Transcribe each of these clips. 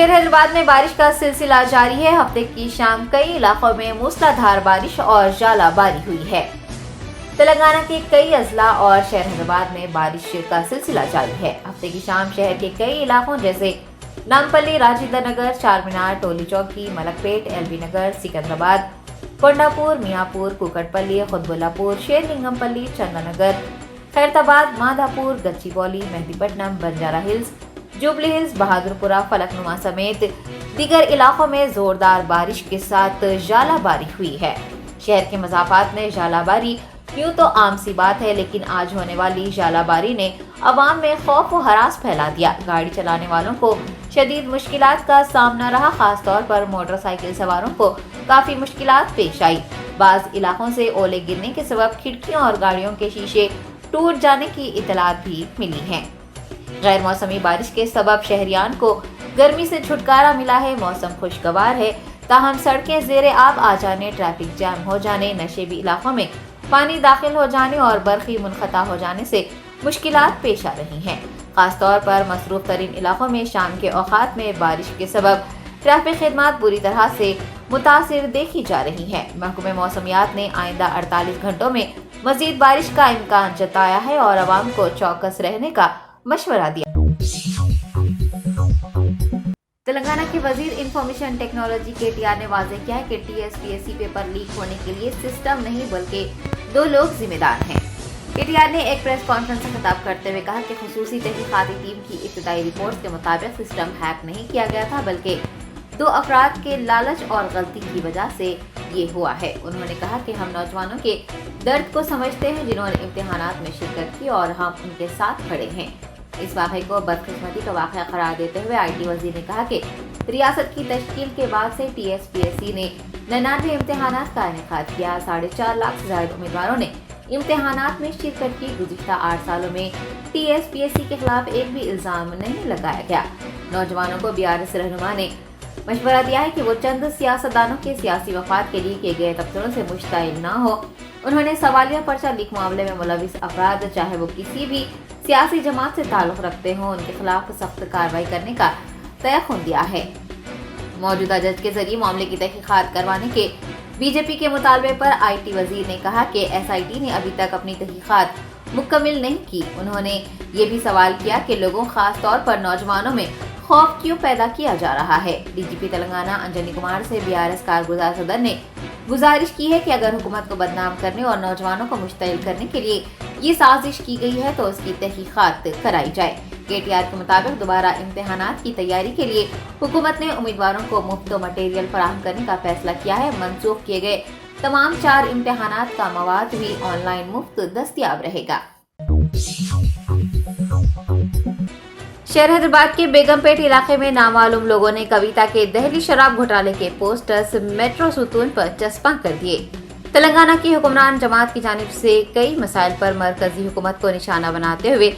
شہر حیدرآباد میں بارش کا سلسلہ جاری ہے۔ ہفتے کی شام کئی علاقوں میں موسلادھار بارش اور ژالہ باری ہوئی ہے۔ تلنگانہ کے کئی اضلاع اور شہر حیدرآباد میں بارش کا سلسلہ جاری ہے۔ ہفتے کی شام شہر کے کئی علاقوں جیسے نامپلی، راجندر نگر، چار مینار، ٹولی چوکی، ملک پیٹ، ایل بی نگر، سکندرآباد، کونڈاپور، میاں پور، کوکٹ پلی، قطب اللہ پور، شیر لنگم پلی، چندہ Nagar, Khairatabad, Madhapur, Gachibowli, Mehdipatnam, Banjara Hills, Jubilee Hills, Bahadurpura, فلک نما سمیت دیگر علاقوں میں زوردار بارش کے ساتھ ژالہ باری ہوئی ہے۔ شہر کے مضافات میں ژالہ باری یوں تو عام سی بات ہے، لیکن آج ہونے والی ژالہ باری نے عوام میں خوف و ہراس پھیلا دیا۔ گاڑی چلانے والوں کو شدید مشکلات کا سامنا رہا، خاص طور پر موٹر سائیکل سواروں کو کافی مشکلات پیش آئی۔ بعض علاقوں سے اولے گرنے کے سبب کھڑکیوں اور گاڑیوں کے شیشے ٹوٹ جانے کی اطلاعات بھی ملی ہیں۔ غیر موسمی بارش کے سبب شہریان کو گرمی سے چھٹکارا ملا ہے۔ موسم خوشگوار ہے، تاہم سڑکیں زیر آب آ جانے، ٹریفک جام ہو جانے، نشیبی علاقوں میں پانی داخل ہو جانے اور برقی منقطع ہو جانے سے مشکلات پیش آ رہی ہیں۔ خاص طور پر مصروف ترین علاقوں میں شام کے اوقات میں بارش کے سبب ٹریفک خدمات بری طرح سے متاثر دیکھی جا رہی ہیں۔ محکمہ موسمیات نے آئندہ 48 گھنٹوں میں مزید بارش کا امکان جتایا ہے اور عوام کو چوکس رہنے کا مشورہ دیا۔ تلنگانہ کے وزیر انفارمیشن ٹیکنالوجی KTR نے واضح کیا ہے کہ TSPSC پیپر لیک ہونے کے لیے سسٹم نہیں بلکہ 2 لوگ ذمہ دار ہیں۔ KTR نے ایک پریس کانفرنس سے خطاب کرتے ہوئے کہا کہ خصوصی تحقیقاتی ٹیم کی ابتدائی رپورٹ کے مطابق سسٹم ہیک نہیں کیا گیا تھا، بلکہ 2 افراد کے لالچ اور غلطی کی وجہ سے یہ ہوا ہے۔ انہوں نے کہا کہ ہم نوجوانوں کے درد کو سمجھتے ہیں جنہوں نے امتحانات میں شرکت کی اور ہم ان کے ساتھ کھڑے ہیں۔ اس واقعے کو بدقسمتی کا واقعہ قرار دیتے ہوئے IT وزیر نے کہا کہ ریاست کی تشکیل کے بعد سے TSPSC نے 99 امتحانات کا انعقاد کیا۔ 4.5 لاکھ سے زائد امیدواروں نے امتحانات میں شرکت کی۔ گزشتہ 8 سالوں میں TSPSC کے خلاف ایک بھی الزام نہیں لگایا گیا۔ نوجوانوں کو BRS رہنما نے مشورہ دیا ہے کہ وہ چند سیاستدانوں کے سیاسی مفاد کے لیے کیے گئے تبصروں سے مشتعل نہ ہو۔ انہوں نے سوالیہ پرچہ لیک معاملے میں ملوث افراد چاہے وہ کسی بھی سیاسی جماعت سے تعلق رکھتے ہوں، ان کے خلاف سخت کارروائی کرنے کا تیقن دیا ہے۔ موجودہ جج کے ذریعے معاملے کی تحقیقات کروانے کے BJP کے مطالبے پر IT وزیر نے کہا کہ SIT نے ابھی تک اپنی تحقیقات مکمل نہیں کی۔ انہوں نے یہ بھی سوال کیا کہ لوگوں خاص طور پر نوجوانوں میں خوف کیوں پیدا کیا جا رہا ہے۔ DGP تلنگانہ انجنی کمار سے BRS کارگزار صدر نے گزارش کی ہے کہ اگر حکومت کو بدنام کرنے اور نوجوانوں کو مشتعل کرنے کے لیے یہ سازش کی گئی ہے تو اس کی تحقیقات کرائی جائے۔ KTR کے مطابق دوبارہ امتحانات کی تیاری کے لیے حکومت نے امیدواروں کو مفت مٹیریل فراہم کرنے کا فیصلہ کیا ہے۔ منسوخ کیے گئے تمام 4 امتحانات کا مواد بھی آن لائن مفت دستیاب رہے گا۔ شہر حیدرآباد کے بیگم پیٹ علاقے میں نامعلوم لوگوں نے کویتا کے دہلی شراب گھوٹالے کے پوسٹرز میٹرو ستون پر چسپاں کر دیے۔ تلنگانہ کی حکمران جماعت کی جانب سے کئی مسائل پر مرکزی حکومت کو نشانہ بناتے ہوئے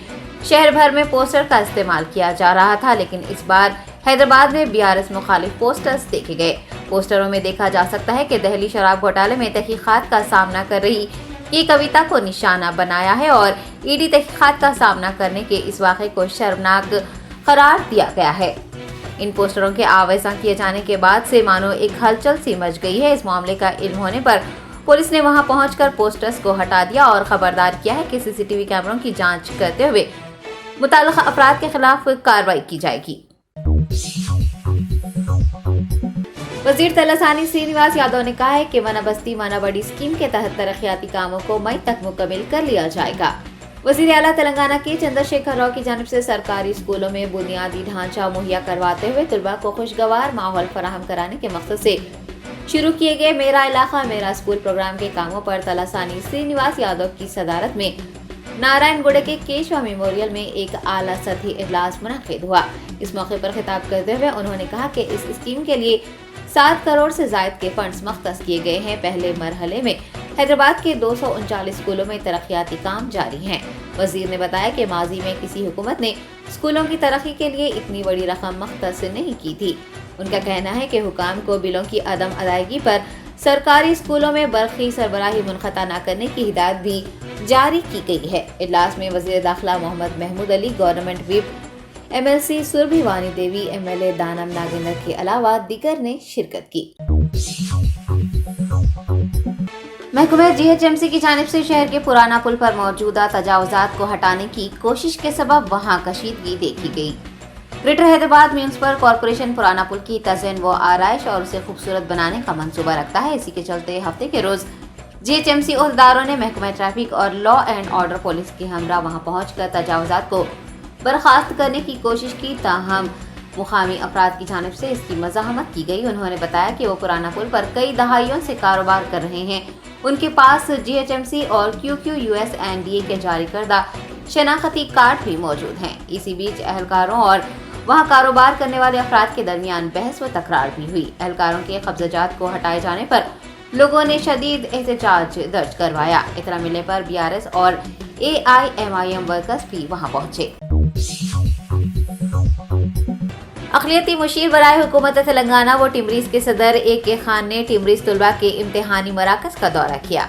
شہر بھر میں پوسٹر کا استعمال کیا جا رہا تھا، لیکن اس بار حیدرآباد میں BRS مخالف پوسٹرز دیکھے گئے۔ پوسٹروں میں دیکھا جا سکتا ہے کہ دہلی شراب گھوٹالے میں تحقیقات کا سامنا کر رہی یہ کویتا کو نشانہ بنایا ہے اور ED تحقیقات کا سامنا کرنے کے اس واقعے کو شرمناک قرار دیا گیا ہے۔ ان پوسٹروں کے آویزاں کیے جانے کے بعد سے مانو ایک ہلچل سی مچ گئی ہے۔ اس معاملے کا علم ہونے پر پولیس نے وہاں پہنچ کر پوسٹرز کو ہٹا دیا اور خبردار کیا ہے کہ CCTV کیمروں کی جانچ کرتے ہوئے متعلقہ افراد کے خلاف کارروائی کی جائے گی۔ وزیر تلاسانی سرینیواس یادو نے کہا ہے کہ ونا بستی ونا بڑی اسکیم کے تحت ترقیاتی کاموں کو مئی تک مکمل کر لیا جائے گا۔ وزیر اعلیٰ تلنگانہ کے چندر شیکھر راؤ کی جانب سے سرکاری اسکولوں میں بنیادی ڈھانچہ مہیا کرواتے ہوئے طلباء کو خوشگوار ماحول فراہم کرانے کے مقصد سے شروع کیے گئے میرا علاقہ میرا اسکول پروگرام کے کاموں پر تلاسانی سرینیواس یادو کی صدارت میں نارائن گوڑے کے کیشوا میموریل میں ایک اعلیٰ سطحی اجلاس منعقد ہوا۔ اس موقع پر خطاب کرتے ہوئے انہوں نے کہا کہ اس اسکیم کے لیے 7 کروڑ سے زائد کے فنڈز مختص کیے گئے ہیں۔ پہلے مرحلے میں حیدرآباد کے 239 اسکولوں میں ترقیاتی کام جاری ہیں۔ وزیر نے بتایا کہ ماضی میں کسی حکومت نے اسکولوں کی ترقی کے لیے اتنی بڑی رقم مختص نہیں کی تھی۔ ان کا کہنا ہے کہ حکام کو بلوں کی عدم ادائیگی پر سرکاری اسکولوں میں برقی سربراہی منقطع نہ کرنے کی ہدایت بھی جاری کی گئی ہے۔ اجلاس میں وزیر داخلہ محمد Mahmood Ali, government weep MLC Surabhi वानी देवी, MLA दानम नागेंद्र के अलावा दीगर ने शिरकत की। महकमे GHMC की जानिब से शहर के पुराना पुल पर मौजूदा तजावुजात को हटाने की कोशिश के सबब वहां कशीदगी देखी गई। ग्रेटर हैदराबाद म्यूनिसिपल कॉरपोरेशन पुराना पुल की तज़यीन व आराइश और उसे खूबसूरत बनाने का मंसूबा रखता है। इसी के चलते हफ्ते के रोज GHMC ओहदेदारों ने महकमा ट्रैफिक और लॉ एंड ऑर्डर पुलिस के हमरा वहां पहुंचकर तजावुजात को बर्खास्त करने की कोशिश की, ताहम मुकामी अफराद की जानिब से इसकी मज़ाहमत की गई। उन्होंने बताया कि वो पुराना पुल पर कई दहाइयों से कारोबार कर रहे हैं। उनके पास GHMC और QQUSNDA के जारी करदा शनाख्ती कार्ड भी मौजूद हैं। इसी बीच एहलकारों और वहां कारोबार करने वाले अफराद के दरमियान बहस व तकरार भी हुई। एहलकारों के कब्जाजात को हटाए जाने पर लोगों ने शदीद एहतजाज दर्ज करवाया। इतला मिलने पर BRS और AIMIM वर्कर्स भी वहां पहुंचे। अक़लियती मुशीर बराए हुकूमत तेलंगाना व टिमरीज के सदर AK खान ने टिमरीज तलबा के इम्तिहानी मराकज का दौरा किया।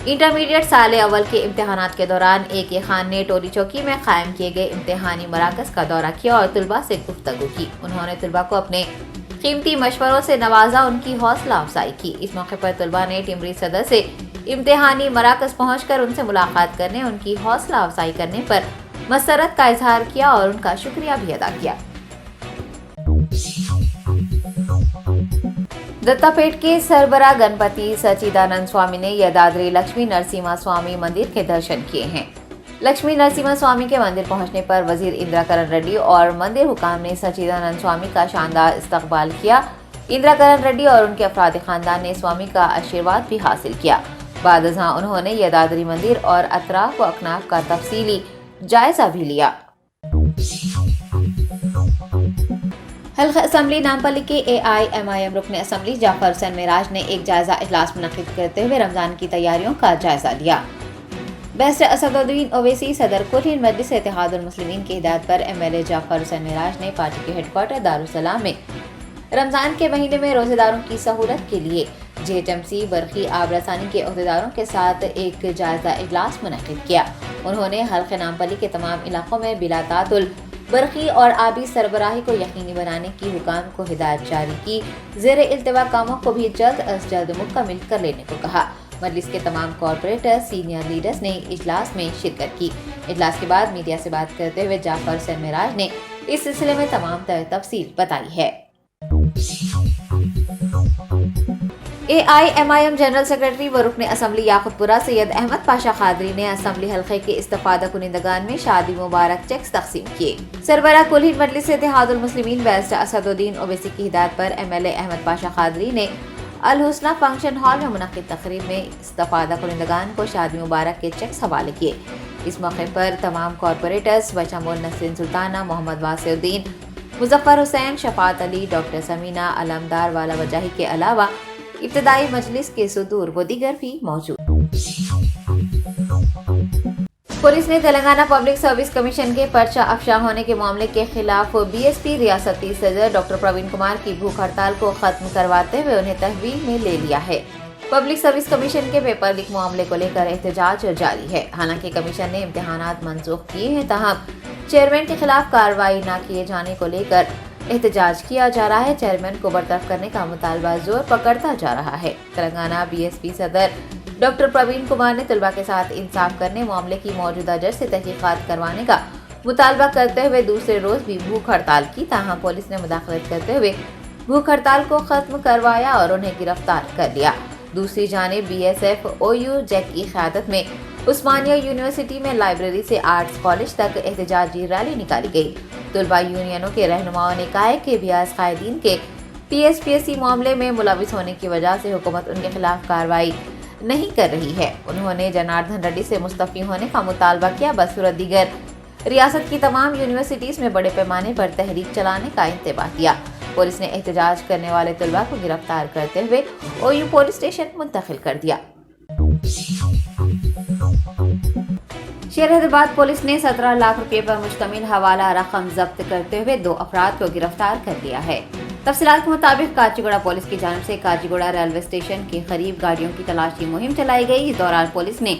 इंटरमीडिएट साल अव्वल के इम्तिहानात के दौरान AK खान ने टोली चौकी में कायम किए गए इम्तिहानी मराकज का दौरा किया और तलबा से गुफ्तगू की। उन्होंने तलबा को अपने कीमती मशवरों से नवाजा, उनकी हौसला अफजाई की। इस मौके पर तलबा ने टिमरीज सदर से इम्तिहानी मराकज पहुंचकर उनसे मुलाकात करने, उनकी हौसला अफजाई करने पर मसरत का इजहार किया और उनका शुक्रिया भी अदा किया। दत्तापेट के सरबरा गणपति सच्चिदानंद स्वामी ने यदाद्री लक्ष्मी नरसिम्हा स्वामी मंदिर के दर्शन किए हैं। लक्ष्मी नरसिम्हा स्वामी के मंदिर पहुंचने पर वजीर इंदिरा करण रेड्डी और मंदिर हुकाम ने सच्चिदानंद स्वामी का शानदार इस्तकबाल किया। इंदिरा करण रेड्डी और उनके अफराद खानदान ने स्वामी का आशीर्वाद भी हासिल किया। बाद अज़ां उन्होंने यदाद्री मंदिर और अतराफ व अकनाफ का तफसीली जायजा भी लिया। हल्का असम्बली नामपल्ली के AIMIM रुकन असम्बली जाफर हुसैन मेराज ने एक जायजा इजलास मुनक्किद करते हुए रमजान की तैयारियों का जायजा लिया। बैरिस्टर असदुद्दीन ओवैसी सदर कुल हिंद मजलिस इत्तेहादुल मुस्लिमीन की हिदायत पर MLA जाफर हुसैन मेराज ने पार्टी के हेडक्वार्टर दारुसलाम में रमजान के महीने में रोजेदारों की सहूलत के लिए GHMC बरखी आब रसानी के ओहदेदारों के साथ एक जायजा इजलास मुनक्किद किया। उन्होंने हल्के नामपल्ली के तमाम इलाकों में बिला तातुल बरखी और आबी सरबराही को यकीनी बनाने की हुकाम को हिदायत जारी की। ज़ेर इल्तिवा कामों को भी जल्द अज जल्द मुकम्मिल कर लेने को कहा। मजलिस के तमाम कॉरपोरेटर सीनियर लीडर्स ने इजलास में शिरकत की। इजलास के बाद मीडिया से बात करते हुए जाफर हुसैन मेराज ने इस सिलसिले में तमाम तफसील बताई है। AIMIM जनरल सेक्रेटरी व रुकन असम्बली याकुतपुरा सैयद अहमद पाशा खादरी ने असम्बली हल्के के इस्तिफादा कुनिंदगान में शादी मुबारक चेक्स तकसीम किए। सरबरा कुल हिंद मजलिस इत्तेहादुल मुस्लिमीन बैरिस्टर असदुद्दीन ओवैसी की हिदायत पर MLA अहमद पाशा खादरी ने अल हुस्ना फंक्शन हॉल में मुनक्किद तकरीब में इस्तिफादा कुनिंदगान को शादी मुबारक के चेक्स हवाले किए। इस मौके पर तमाम कॉरपोरेटर्स बशमूल नसरीन सुल्ताना, मोहम्मद वासिउद्दीन, मुजफ्फर हुसैन, शफात अली, डॉक्टर समीना, अलमदार वाला वजाही के अलावा इब्तदाई मजलिस के सुदूर व दीगर भी मौजूद। पुलिस ने तेलंगाना पब्लिक सर्विस कमीशन के पर्चा अफशा होने के मामले के खिलाफ BSP रियासती सदर डॉक्टर प्रवीण कुमार की भूख हड़ताल को खत्म करवाते हुए उन्हें तहवील में ले लिया है। पब्लिक सर्विस कमीशन के पेपर लीक मामले को लेकर एहतजाज जारी है। हालांकि कमीशन ने इम्तिहानात मनसूख किए हैं, ताहम चेयरमैन के खिलाफ कार्रवाई न किए जाने को लेकर एहतजाज किया जा रहा है। चेयरमैन को बर्तरफ करने का मुतालबा जोर पकड़ता जा रहा है। तेलंगाना BSP सदर डॉक्टर प्रवीण कुमार ने तलबा के साथ इंसाफ करने, मामले की मौजूदा जज से तहकीकात करवाने का मुतालबा करते हुए दूसरे रोज भी भूख हड़ताल की। ताहम पुलिस ने मुदाखलत करते हुए भूख हड़ताल को खत्म करवाया और उन्हें गिरफ्तार कर लिया। दूसरी जानिब BSF OU जैक की क़यादत में उस्मानिया यूनिवर्सिटी में लाइब्रेरी से आर्ट्स कॉलेज तक एहतजाजी रैली निकाली गई। तलबा यूनियनों के रहनुमाओं ने कहा है कि बियाज कायदीन के TSPSC मामले में मुलविस होने की वजह से हुकूमत उनके खिलाफ कार्रवाई नहीं कर रही है। उन्होंने जनार्दन रेड्डी से मुस्तफ़ी होने का मुतालबा किया। बसूरत दीगर रियासत की तमाम यूनिवर्सिटीज में बड़े पैमाने पर तहरीक चलाने का इंतबाह किया। पुलिस ने एहतजाज करने वाले तलबा को गिरफ्तार करते हुए OU पुलिस स्टेशन मुंतकिल कर दिया। शहर हैदराबाद पुलिस ने 17 लाख रुपए पर मुश्तमिल हवाला रकम जब्त करते हुए 2 अफराद को गिरफ्तार कर लिया है। तफसीलात के मुताबिक काचीगुड़ा पुलिस की जानिब से काचीगुड़ा रेलवे स्टेशन के करीब गाड़ियों की तलाशी मुहिम चलाई गई। इस दौरान पुलिस ने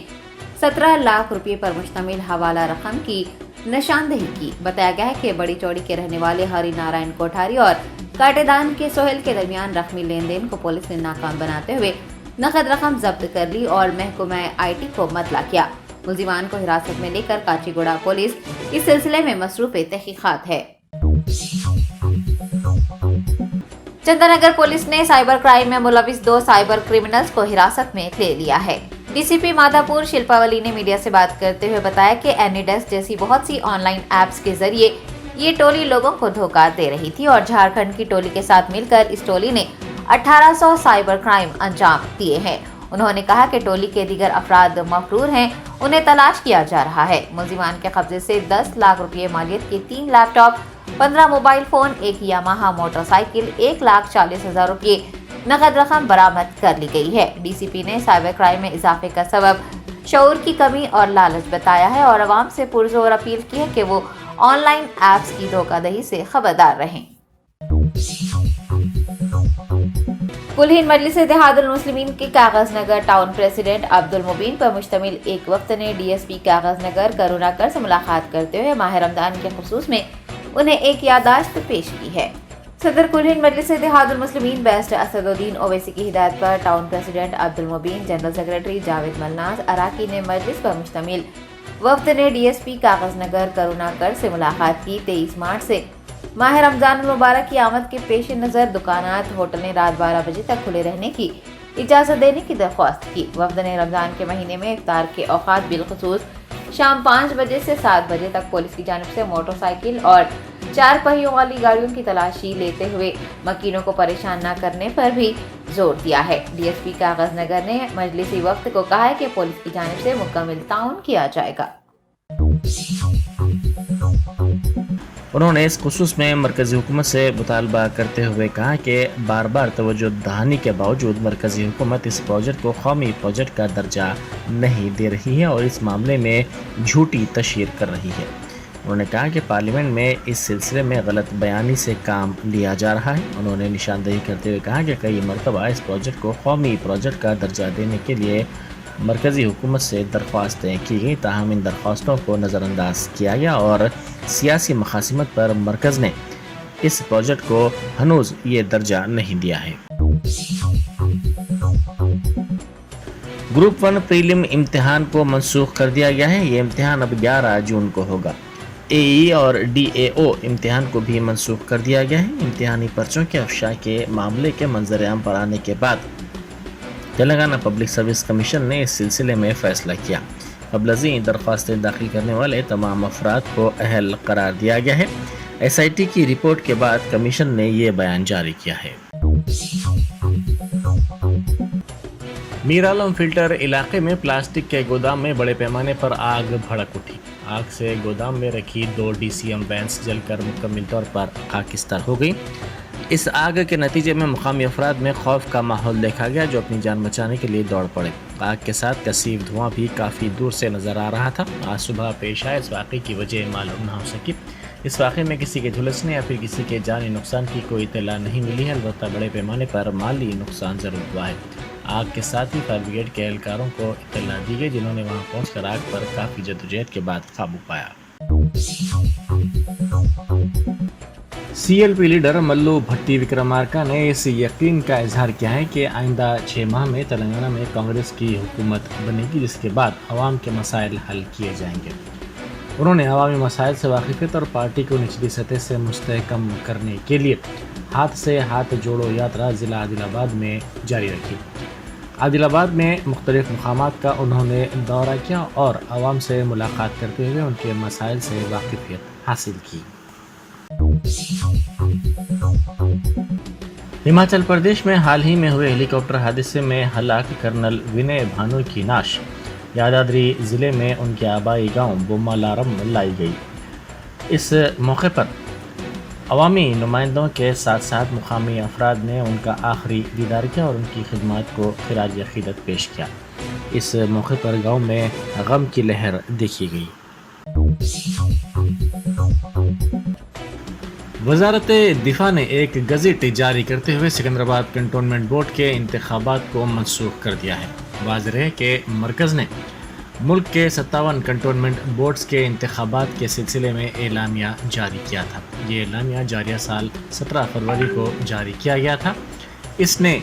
17 लाख रुपए पर मुश्तमिल हवाला रकम की निशानदेही की। बताया गया है कि बड़ी चौड़ी के रहने वाले हरि नारायण कोठारी और काटेदान के सोहेल के दरमियान रकमी लेन देन को पुलिस ने नाकाम बनाते हुए नकद रकम जब्त कर ली और महकमा IT को मतला किया। मुलजिमान को हिरासत में लेकर काचीगुड़ा पुलिस इस सिलसिले में मसरूफ तहकीकात है। चंदनगर पुलिस ने साइबर क्राइम में मुलविस 2 साइबर क्रिमिनल्स को हिरासत में ले लिया है। DCP माधापुर शिल्पावली ने मीडिया से बात करते हुए बताया कि एनीडेस्क जैसी बहुत सी ऑनलाइन ऐप्स के जरिए ये टोली लोगों को धोखा दे रही थी और झारखंड की टोली के साथ मिलकर इस टोली ने 1800 साइबर क्राइम अंजाम दिए हैं। उन्होंने कहा कि टोली के दीगर अफराद मफरूर हैं, उन्हें तलाश किया जा रहा है। मुलजिमान के कब्जे से 10 लाख रुपए मालियत के 3 laptop, 15 mobile phone, 1 Yamaha motorcycle, 1,40,000 रुपए नकद रकम बरामद कर ली गई है। DCP ने साइबर क्राइम में इजाफे का सबब शऊर की कमी और लालच बताया है और आवाम से पुरजोर अपील की है कि वो ऑनलाइन ऐप्स की धोखाधड़ी से खबरदार रहें। कुलहीन मजलिस इत्तेहादुल मुस्लिमीन के कागज नगर टाउन प्रेसिडेंट अब्दुल मुबीन पर मुश्तमिल एक वक्त ने DSP कागज नगर करुणाकर से मुलाकात करते हुए माह रमजान के खुसूस में उन्हें एक याददाश्त पेश की है। सदर कुलहीन मजलिस इत्तेहादुल मुस्लिमीन बेस्ट असदुद्दीन ओवैसी की हिदायत पर टाउन प्रेसिडेंट अब्दुल मुबीन, जनरल सेक्रेटरी जावेद मलनाज अराकी ने मजलिस पर मुश्तमिल वक्त ने DSP कागज नगर करुणाकर से मुलाकात की। 23 मार्च से माह रमजान मुबारक की आमद के पेश नज़र दुकानात, होटलें रात 12 बजे तक खुले रहने की इजाज़त देने की दरख्वास्त की। वफ्द ने रमजान के महीने में इफ्तार के औकात बिलखुसूस शाम 5 बजे से 7 बजे तक पुलिस की जानिब से मोटरसाइकिल और 4 पहियों वाली गाड़ियों की तलाशी लेते हुए मकीनों को परेशान न करने पर भी जोर दिया है। DSP कागज नगर ने मजलिसी वक्त को कहा है कि पुलिस की जानिब से मुकम्मल ताउन किया जाएगा। उन्होंने इस खुसूस में मरकज़ी हुकूमत से मुतालबा करते हुए कहा कि बार बार तवज्जो दहानी के बावजूद मरकज़ी हुकूमत इस प्रोजेक्ट को कौमी प्रोजेक्ट का दर्जा नहीं दे रही है और इस मामले में झूठी तशहीर कर रही है। उन्होंने कहा कि पार्लियामेंट में इस सिलसिले में गलत बयानी से काम लिया जा रहा है। उन्होंने निशानदेही करते हुए कहा कि कई मरतबा इस प्रोजेक्ट को कौमी प्रोजेक्ट का दर्जा देने के लिए मरकज़ी हुकूमत से दरख्वास्तें की गई, ताहम इन दरख्वास्तों को नज़रअंदाज किया गया और सियासी मखासिमत पर मरकज़ ने इस प्रोजेक्ट को हनूज ये दर्जा नहीं दिया है। ग्रुप 1 प्रीलिम इम्तिहान को मनसूख कर दिया गया है। ये इम्तिहान अब 11 जून को होगा। AE और DAO इम्तिहान को भी मनसूख कर दिया गया है। इम्तिहानी पर्चों के अफशा के मामले के मंजर आम पर आने के बाद तेलंगाना पब्लिक सर्विस कमीशन ने इस सिलसिले में फैसला किया। कबलजी दरख्वास्तें दाखिल करने वाले तमाम अफराद को अहल करार दिया गया है। SIT की रिपोर्ट के बाद कमीशन ने ये बयान जारी किया है। मीर आलम फिल्टर इलाके में प्लास्टिक के गोदाम में बड़े पैमाने पर आग भड़क उठी। आग से गोदाम में रखी 2 DCM वैन्स जलकर मुकम्मल तौर पर खाकिस्तान हो गई। इस आग के नतीजे में मुकामी अफराद में खौफ का माहौल देखा गया, जो अपनी जान बचाने के लिए दौड़ पड़े। आग के साथ कसीफ धुआं भी काफ़ी दूर से नज़र आ रहा था। आज सुबह पेश आए इस वाक़े की वजह मालूम न हो सकी। इस वाक़े में किसी के झुलसने या फिर किसी के जानी नुकसान की कोई इत्तला नहीं मिली है, अलबत्ता बड़े पैमाने पर माली नुकसान ज़रूर हुआ है। आग के साथ ही फायर ब्रिगेड के एहलकारों को इत्तला दी गई, जिन्होंने वहां पहुंचकर आग पर काफ़ी जद्दोजहद के बाद काबू पाया। CLP लीडर मल्लू भट्टी विक्रमार्का ने इस यकीन का इजहार किया है कि आइंदा 6 माह में तेलंगाना में कांग्रेस की हुकूमत बनेगी, जिसके बाद अवाम के मसाइल हल किए जाएंगे। उन्होंने अवामी मसाइल से वाकिफियत और पार्टी को निचली सतह से मुस्तहकम करने के लिए हाथ से हाथ जोड़ो यात्रा ज़िला आदिलाबाद में जारी रखी। आदिलाबाद में मुख्तलिफ मकामात का उन्होंने दौरा किया और अवाम से मुलाकात करते हुए उनके मसाइल से वाकिफियत हासिल की। हिमाचल प्रदेश में हाल ही में हुए हेलीकॉप्टर हादसे में हलाक कर्नल विनय भानु की नाश यादाद्री ज़िले में उनके आबाई गांव बोम्मालारम लाई गई। इस मौके पर अवामी नुमाइंदों के साथ साथ मुकामी अफराद ने उनका आखिरी दीदार किया और उनकी खिदमत को खिराज अकीदत पेश किया। इस मौके पर गांव में गम की लहर देखी गई। वजारत दिफा ने एक गज़ट जारी करते हुए सिकंदराबाद कंटोनमेंट बोर्ड के इंतखाबात को मनसूख कर दिया है। वाज़ेह है कि मरकज़ ने ملک کے 57 کنٹونمنٹ بورڈز کے انتخابات کے سلسلے میں اعلامیہ جاری کیا تھا۔ یہ اعلامیہ جاریہ سال 17 فروری کو جاری کیا گیا تھا۔ اس نے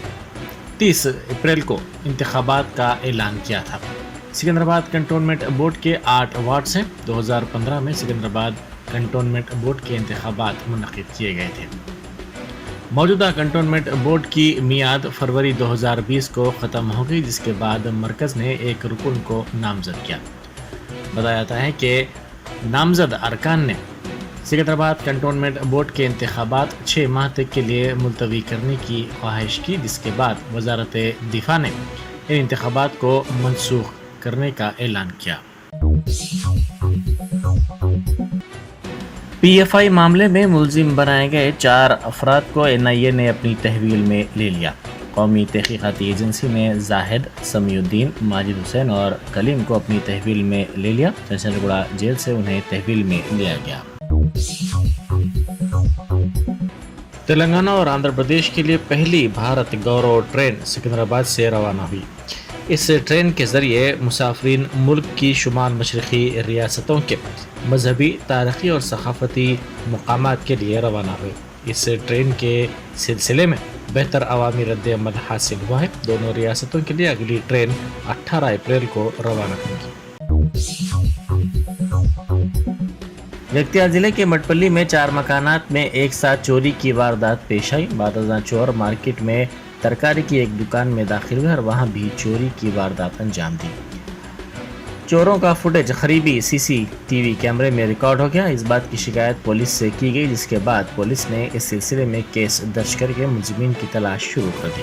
30 اپریل کو انتخابات کا اعلان کیا تھا۔ سکندرآباد کنٹونمنٹ بورڈ کے 8 وارڈز ہیں۔ 2015 میں سکندرآباد کنٹونمنٹ بورڈ کے انتخابات منعقد کیے گئے تھے۔ موجودہ کنٹونمنٹ بورڈ کی میعاد فروری 2020 کو ختم ہو گئی، جس کے بعد مرکز نے ایک رکن کو نامزد کیا۔ بتایا جاتا ہے کہ نامزد ارکان نے سکندرآباد کنٹونمنٹ بورڈ کے انتخابات 6 ماہ تک کے لیے ملتوی کرنے کی خواہش کی، جس کے بعد وزارت دفاع نے ان انتخابات کو منسوخ کرنے کا اعلان کیا۔ پی ایف آئی معاملے میں ملزم بنائے گئے 4 افراد کو این-آئی-اے نے اپنی تحویل میں لے لیا۔ قومی تحقیقاتی ایجنسی نے زاہد، سمیع الدین، ماجد حسین اور کلیم کو اپنی تحویل میں لے لیا۔ چنچلگوڑہ جیل سے انہیں تحویل میں لیا گیا۔ تلنگانہ اور آندھرا پردیش کے لیے پہلی بھارت گورو ٹرین سکندرآباد سے روانہ ہوئی۔ اس ٹرین کے ذریعے مسافرین ملک کی شمال مشرقی ریاستوں کے مذہبی، تاریخی اور ثقافتی مقامات کے لیے روانہ ہوئے۔ اس ٹرین کے سلسلے میں بہتر عوامی رد عمل حاصل ہوا ہے۔ دونوں ریاستوں کے لیے اگلی ٹرین 18 اپریل کو روانہ ہوگی۔ وکٹیا ضلع کے مٹپلی میں 4 مکانات میں ایک ساتھ چوری کی واردات پیش آئی۔ بعد ازاں چور مارکیٹ میں ترکاری کی ایک دکان میں داخل ہوئے اور وہاں بھی چوری کی واردات انجام دی۔ چوروں کا فوٹیج قریبی CCTV کیمرے میں ریکارڈ ہو گیا۔ اس بات کی شکایت پولیس سے کی گئی، جس کے بعد پولیس نے اس سلسلے میں کیس درج کر کے ملزمین کی تلاش شروع کر دی۔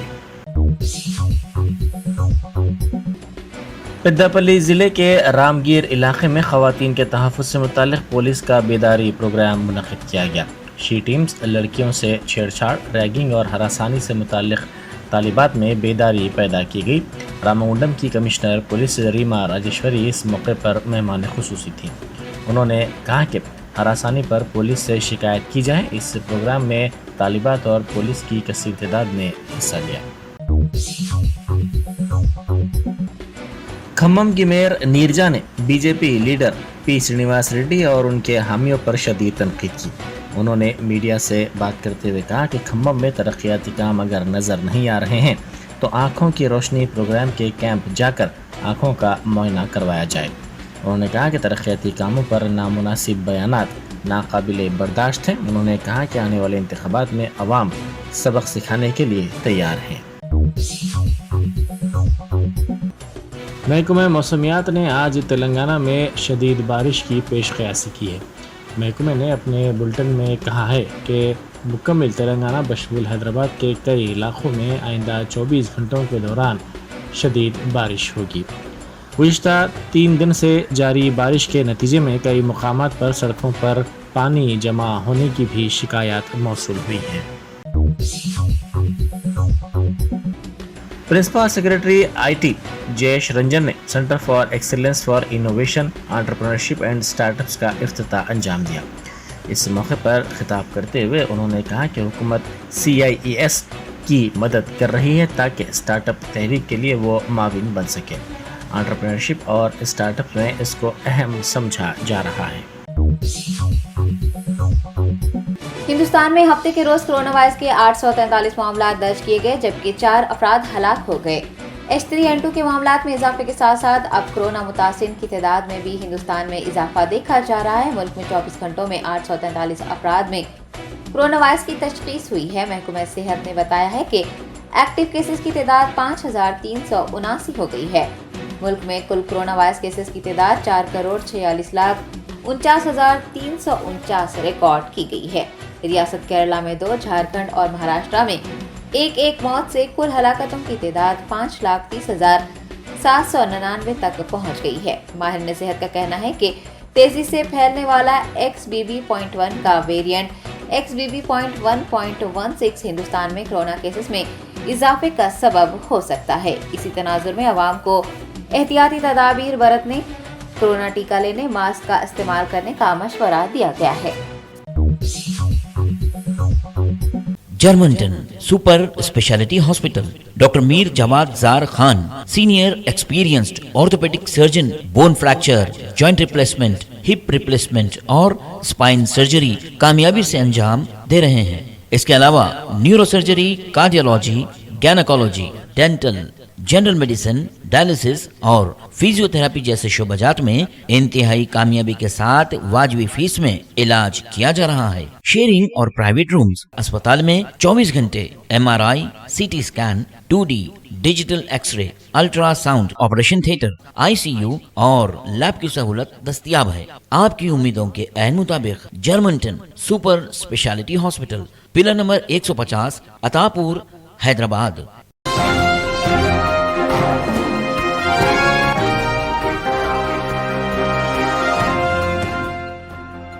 پیداپلی ضلع کے رامگیر علاقے میں خواتین کے تحفظ سے متعلق پولیس کا بیداری پروگرام منعقد کیا گیا۔ شی ٹیمز لڑکیوں سے چھیڑ چھاڑ، ریگنگ اور ہراسانی سے متعلق طالبات میں بیداری پیدا کی گئی۔ رامگنڈم کی کمشنر پولیس ریما راجیشوری اس موقع پر مہمان خصوصی تھیں۔ انہوں نے کہا کہ ہراسانی پر پولیس سے شکایت کی جائے۔ اس پروگرام میں طالبات اور پولیس کی کثیر تعداد نے حصہ لیا۔ کھمم کی میئر نیرجا نے BJP لیڈر پی سرینواس ریڈی اور ان کے حامیوں پر شدید تنقید کی۔ انہوں نے میڈیا سے بات کرتے ہوئے کہا کہ کھمم میں ترقیاتی کام اگر نظر نہیں آ رہے ہیں تو آنکھوں کی روشنی پروگرام کے کیمپ جا کر آنکھوں کا معائنہ کروایا جائے۔ انہوں نے کہا کہ ترقیاتی کاموں پر نامناسب بیانات ناقابل برداشت ہیں۔ انہوں نے کہا کہ آنے والے انتخابات میں عوام سبق سکھانے کے لیے تیار ہیں۔ محکمہ موسمیات نے آج تلنگانہ میں شدید بارش کی پیش قیاسی کی ہے۔ محکمہ نے اپنے بلٹن میں کہا ہے کہ مکمل تلنگانہ بشمول حیدرآباد کے کئی علاقوں میں آئندہ 24 گھنٹوں کے دوران شدید بارش ہوگی۔ گزشتہ 3 دن سے جاری بارش کے نتیجے میں کئی مقامات پر سڑکوں پر پانی جمع ہونے کی بھی شکایات موصول ہوئی ہیں۔ Principal secretary IT Jayesh Ranjan نے centre for excellence for innovation, entrepreneurship and start ups کا افتتاح انجام دیا۔ اس موقع پر خطاب کرتے ہوئے انہوں نے کہا کہ حکومت CIES کی مدد کر رہی ہے تاکہ اسٹارٹ اپ تحریک کے لیے وہ معاون بن سکے۔ انٹرپرینورشپ اور اسٹارٹ اپ میں اس کو اہم سمجھا جا رہا ہے۔ ہندوستان میں ہفتے کے روز کرونا وائرس کے 843 معاملات درج کیے گئے، جبکہ 4 افراد ہلاک ہو گئے۔ H3N2 کے معاملات میں اضافے کے ساتھ ساتھ اب کرونا متاثرین کی تعداد میں بھی ہندوستان میں اضافہ دیکھا جا رہا ہے۔ ملک میں 24 گھنٹوں میں 843 افراد میں کرونا وائرس کی تشخیص ہوئی ہے۔ محکمہ صحت نے بتایا ہے کہ ایکٹیو کیسز کی تعداد 5379 ہو گئی ہے۔ ملک میں کل کرونا وائرس کیسز کی تعداد 4,46,49,349 ریکارڈ کی گئی ہے۔ ریاست کیرلا میں 2، جھارکھنڈ اور مہاراشٹر میں ایک موت سے کل ہلاکتوں کی تعداد 5,30,799 تک پہنچ گئی ہے۔ ماہرین صحت کا کہنا ہے کہ تیزی سے پھیلنے والا XBB.1 کا ویریئنٹ XBB.1.16 ہندوستان میں کرونا کیسز میں اضافے کا سبب ہو سکتا ہے۔ اسی تناظر میں عوام کو احتیاطی تدابیر برتنے، کرونا ٹیکہ لینے، ماسک کا استعمال کرنے کا مشورہ دیا گیا ہے۔ Germanten super speciality hospital, doctor Mir Jawad Zar Khan, senior experienced orthopaedic surgeon, bone fracture, joint replacement, hip replacement اور اسپائن سرجری کامیابی سے انجام دے رہے ہیں۔ اس کے علاوہ neurosurgery, cardiology, gynaecology, dental, general medicine, dialysis اور فزیو تھراپی جیسے شعبجات میں انتہائی کامیابی کے ساتھ واجبی فیس میں علاج کیا جا رہا ہے۔ شیئرنگ اور پرائیویٹ رومز، اسپتال میں 24 گھنٹے M R I, C T scan, 2D digital X ray, ultrasound, operation theatre, I C U اور لیب کی سہولت دستیاب ہے۔ آپ کی امیدوں کے عین مطابق Germanten super speciality hospital, pillar number 150، عطا پور، حیدرآباد۔